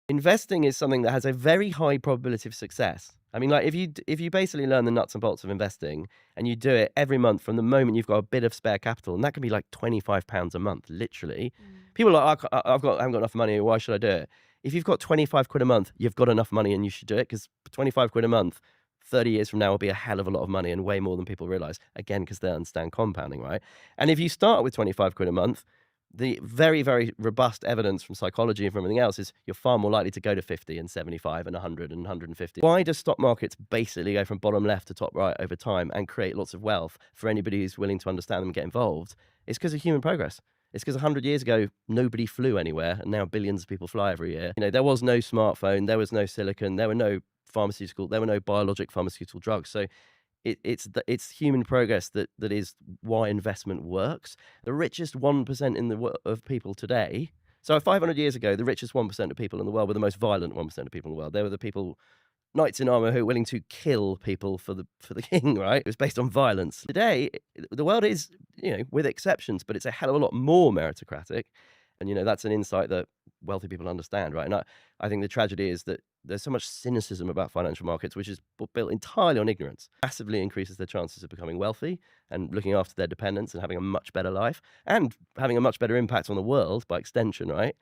Investing is something that has a very high probability of success. I mean, like if you basically learn the nuts and bolts of investing and you do it every month from the moment you've got a bit of spare capital, and that can be like £25 a month, literally. Mm. People are like, I haven't got enough money. Why should I do it? If you've got 25 quid a month, you've got enough money and you should do it, because 25 quid a month, 30 years from now will be a hell of a lot of money and way more than people realize. Again, because they understand compounding, right? And if you start with 25 quid a month, the very, very robust evidence from psychology and from everything else is you're far more likely to go to 50 and 75 and 100 and 150. Why do stock markets basically go from bottom left to top right over time and create lots of wealth for anybody who's willing to understand them and get involved? It's because of human progress. It's because 100 years ago, nobody flew anywhere, and now billions of people fly every year. There was no smartphone, there was no silicon, there were no biologic pharmaceutical drugs. So it's human progress that is why investment works. The richest 1% of people today. So 500 years ago, the richest 1% of people in the world were the most violent 1% of people in the world. They were the people, knights in armor, who were willing to kill people for the king, right? It was based on violence. Today, the world is, with exceptions, but it's a hell of a lot more meritocratic. And, that's an insight that wealthy people understand, right? And I think the tragedy is that there's so much cynicism about financial markets, which is built entirely on ignorance. Massively increases their chances of becoming wealthy and looking after their dependents and having a much better life and having a much better impact on the world by extension, right?